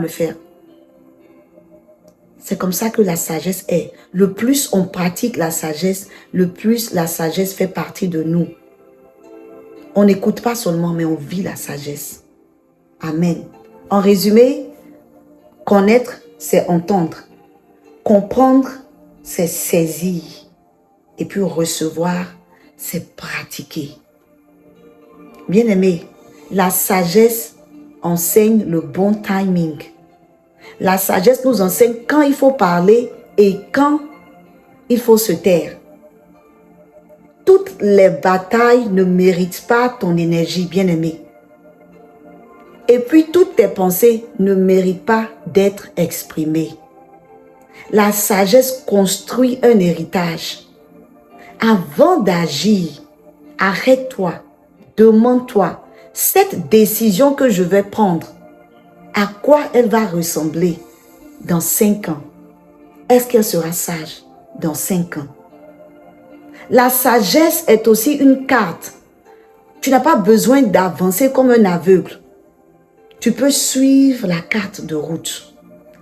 le faire. C'est comme ça que la sagesse est. Le plus on pratique la sagesse, le plus la sagesse fait partie de nous. On n'écoute pas seulement, mais on vit la sagesse. Amen. En résumé, connaître, c'est entendre. Comprendre, c'est saisir. Et puis recevoir, c'est pratiquer. Bien-aimé, la sagesse enseigne le bon timing. La sagesse nous enseigne quand il faut parler et quand il faut se taire. Toutes les batailles ne méritent pas ton énergie, bien-aimé. Et puis toutes tes pensées ne méritent pas d'être exprimées. La sagesse construit un héritage. Avant d'agir, arrête-toi, demande-toi, cette décision que je vais prendre, à quoi elle va ressembler dans 5 ans? Est-ce qu'elle sera sage dans 5 ans? La sagesse est aussi une carte. Tu n'as pas besoin d'avancer comme un aveugle. Tu peux suivre la carte de route.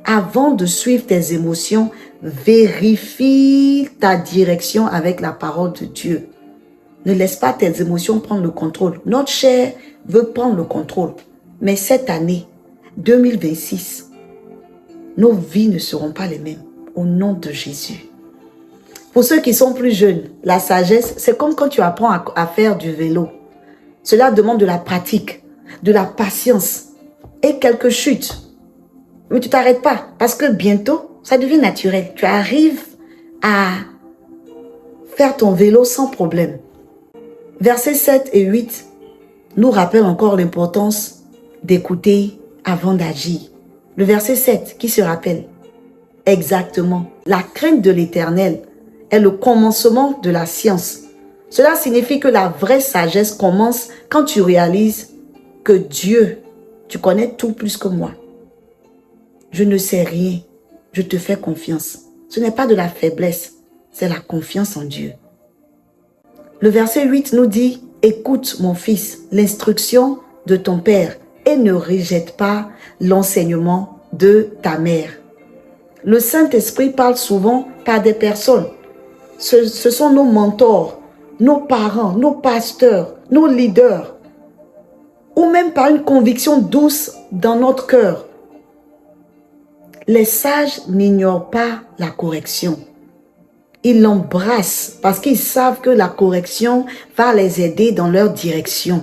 Avant de suivre tes émotions, vérifie ta direction avec la parole de Dieu. Ne laisse pas tes émotions prendre le contrôle. Notre chair veut prendre le contrôle. Mais cette année, 2026, nos vies ne seront pas les mêmes. Au nom de Jésus. Pour ceux qui sont plus jeunes, la sagesse, c'est comme quand tu apprends à faire du vélo. Cela demande de la pratique, de la patience et quelques chutes. Mais tu ne t'arrêtes pas parce que bientôt, ça devient naturel. Tu arrives à faire ton vélo sans problème. Versets 7 et 8 nous rappellent encore l'importance d'écouter avant d'agir. Le verset 7 qui se rappelle exactement. La crainte de l'Éternel est le commencement de la science. Cela signifie que la vraie sagesse commence quand tu réalises que Dieu, tu connais tout plus que moi. Je ne sais rien, je te fais confiance. Ce n'est pas de la faiblesse, c'est la confiance en Dieu. Le verset 8 nous dit, écoute mon fils, l'instruction de ton père et ne rejette pas l'enseignement de ta mère. Le Saint-Esprit parle souvent par des personnes. Ce sont nos mentors, nos parents, nos pasteurs, nos leaders. Ou même par une conviction douce dans notre cœur. Les sages n'ignorent pas la correction. Ils l'embrassent parce qu'ils savent que la correction va les aider dans leur direction.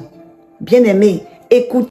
Bien-aimés, écoutez